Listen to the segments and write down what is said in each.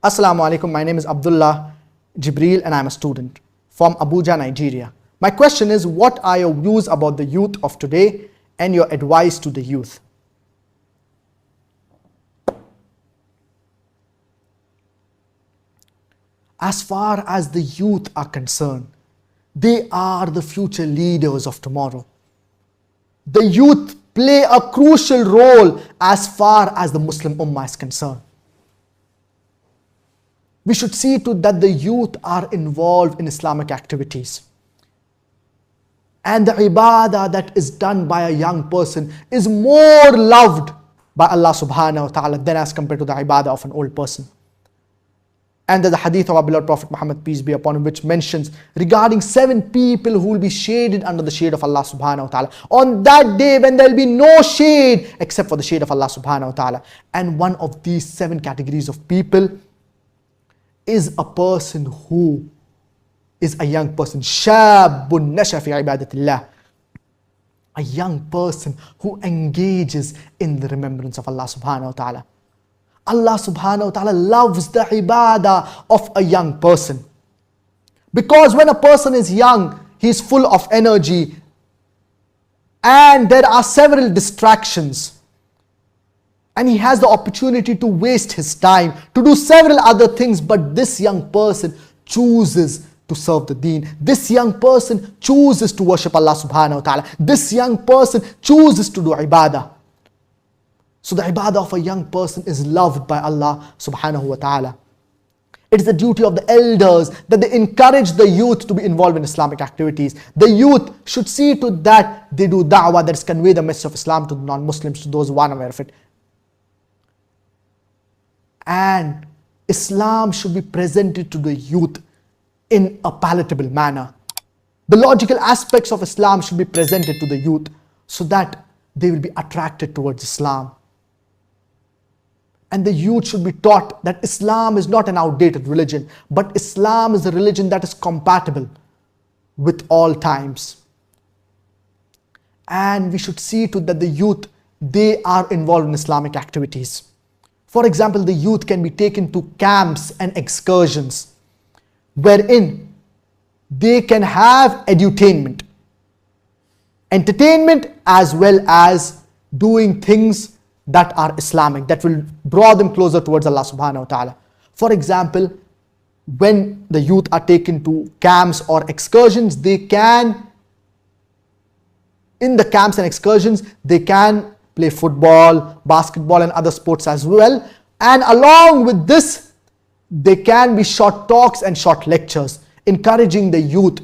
Assalamu alaikum, my name is Abdullah Jibreel and I'm a student from Abuja, Nigeria. My question is, what are your views about the youth of today and your advice to the youth? As far as the youth are concerned, they are the future leaders of tomorrow. The youth play a crucial role as far as the Muslim Ummah is concerned. We should see to that the youth are involved in Islamic activities. And the ibadah that is done by a young person is more loved by Allah subhanahu wa ta'ala than as compared to the ibadah of an old person. And there's the hadith of our beloved Prophet Muhammad, peace be upon him, which mentions regarding 7 people who will be shaded under the shade of Allah subhanahu wa ta'ala. On that day when there will be no shade except for the shade of Allah subhanahu wa ta'ala. And one of these 7 categories of people is a person who is a young person. Shabun nasha fi ibadatillah. A young person who engages in the remembrance of Allah subhanahu wa ta'ala. Allah subhanahu wa ta'ala loves the ibadah of a young person. Because when a person is young, he is full of energy and there are several distractions. And he has the opportunity to waste his time, to do several other things. But this young person chooses to serve the deen. This young person chooses to worship Allah subhanahu wa ta'ala. This young person chooses to do ibadah. So the ibadah of a young person is loved by Allah subhanahu wa ta'ala. It is the duty of the elders that they encourage the youth to be involved in Islamic activities. The youth should see to that they do da'wah, that is convey the message of Islam to the non-Muslims, to those who are unaware of it. And Islam should be presented to the youth in a palatable manner. The logical aspects of Islam should be presented to the youth so that they will be attracted towards Islam. And the youth should be taught that Islam is not an outdated religion, but Islam is a religion that is compatible with all times. And we should see to that the youth, they are involved in Islamic activities. For example, the youth can be taken to camps and excursions, wherein they can have edutainment, entertainment, as well as doing things that are Islamic, that will draw them closer towards Allah subhanahu wa ta'ala. For example, when the youth are taken to camps or excursions, they can, in the camps and excursions, they can play football, basketball and other sports as well. And along with this, they can be short talks and short lectures, encouraging the youth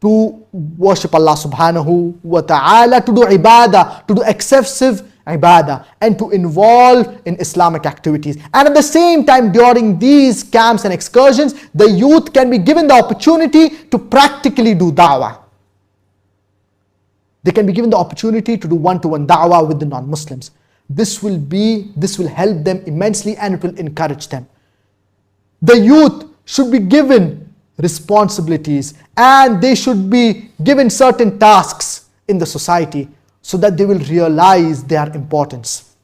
to worship Allah subhanahu wa ta'ala, to do ibadah, to do excessive ibadah, and to involve in Islamic activities. And at the same time, during these camps and excursions, the youth can be given the opportunity to practically do da'wah. They can be given the opportunity to do one-to-one da'wah with the non-Muslims. This will help them immensely and it will encourage them. The youth should be given responsibilities and they should be given certain tasks in the society so that they will realize their importance.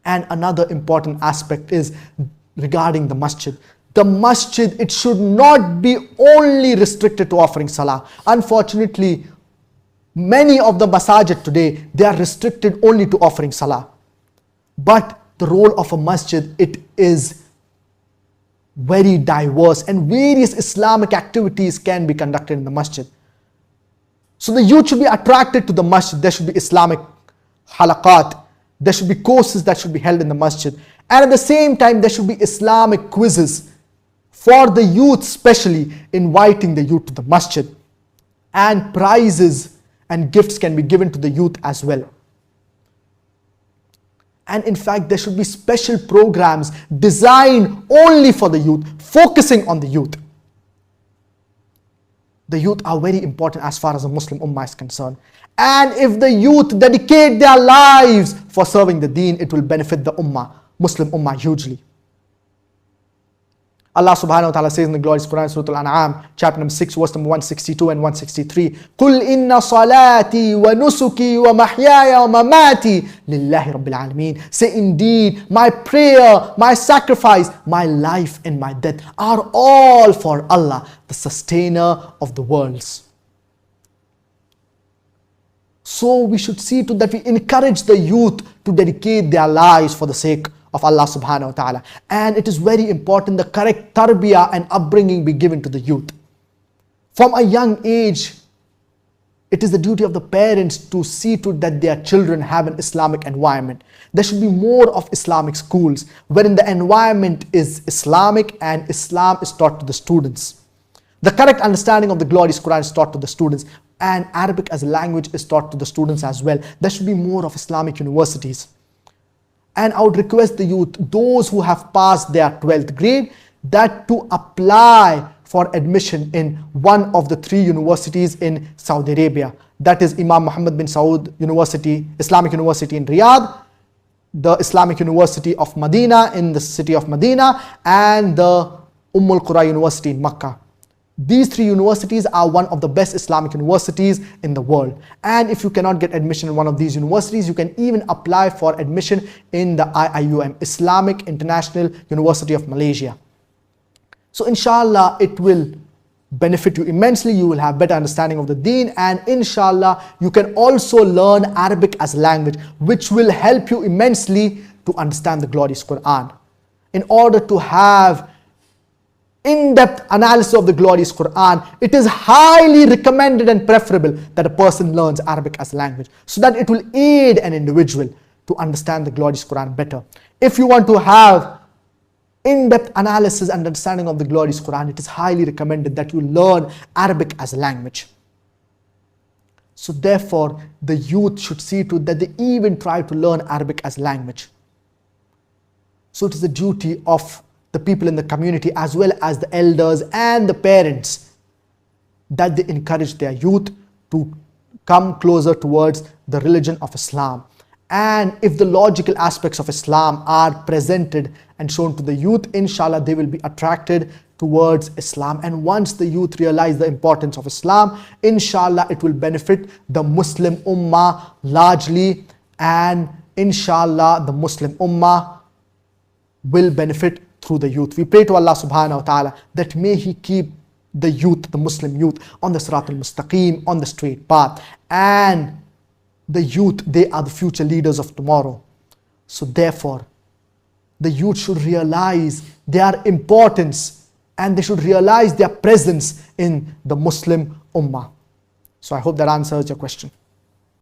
And another important aspect is regarding the masjid. The masjid, it should not be only restricted to offering salah. Unfortunately, many of the masajid today, they are restricted only to offering salah. But the role of a masjid, it is very diverse and various Islamic activities can be conducted in the masjid. So the youth should be attracted to the masjid. There should be Islamic halaqat. There should be courses that should be held in the masjid. And at the same time, there should be Islamic quizzes for the youth, especially inviting the youth to the masjid. And prizes and gifts can be given to the youth as well. And in fact, there should be special programs designed only for the youth, focusing on the youth. The youth are very important as far as the Muslim Ummah is concerned. And if the youth dedicate their lives for serving the deen, it will benefit the Ummah, Muslim Ummah hugely. Allah subhanahu wa ta'ala says in the glorious Quran, Surah Al-An'am, chapter number 6, verse number 162 and 163, قُلْ إِنَّ صَلَاتِي وَنُسُكِي وَمَحْيَايَ وَمَمَاتِي لِلَّهِ رَبِّ الْعَالَمِينَ. Say, indeed, my prayer, my sacrifice, my life and my death are all for Allah, the sustainer of the worlds. So we should see to that we encourage the youth to dedicate their lives for the sake of Allah subhanahu wa ta'ala. And it is very important the correct tarbiyah and upbringing be given to the youth. From a young age, it is the duty of the parents to see to that their children have an Islamic environment. There should be more of Islamic schools wherein the environment is Islamic and Islam is taught to the students. The correct understanding of the glorious Quran is taught to the students, and Arabic as a language is taught to the students as well. There should be more of Islamic universities. And I would request the youth, those who have passed their 12th grade, that to apply for admission in one of the 3 universities in Saudi Arabia. That is Imam Muhammad bin Saud University, Islamic University in Riyadh, the Islamic University of Medina in the city of Medina, and the Al Qura University in Makkah. These 3 universities are one of the best Islamic universities in the world. And if you cannot get admission in one of these universities, you can even apply for admission in the IIUM, Islamic International University of Malaysia. So inshallah, it will benefit you immensely. You will have better understanding of the deen, and inshallah, you can also learn Arabic as a language, which will help you immensely to understand the glorious Quran. In order to have in-depth analysis of the glorious Quran, it is highly recommended and preferable that a person learns Arabic as a language, so that it will aid an individual to understand the glorious Quran better. If you want to have in-depth analysis and understanding of the glorious Quran, it is highly recommended that you learn Arabic as a language. So therefore, the youth should see to that they even try to learn Arabic as a language. So it is the duty of the people in the community as well as the elders and the parents that they encourage their youth to come closer towards the religion of Islam. And if the logical aspects of Islam are presented and shown to the youth, inshallah they will be attracted towards Islam. And once the youth realize the importance of Islam, inshallah it will benefit the Muslim Ummah largely, and inshallah the Muslim Ummah will benefit through the youth. We pray to Allah subhanahu wa ta'ala that may He keep the youth, the Muslim youth, on the Sirat al-Mustaqim, on the straight path. And the youth, they are the future leaders of tomorrow. So therefore, the youth should realize their importance and they should realize their presence in the Muslim Ummah. So I hope that answers your question.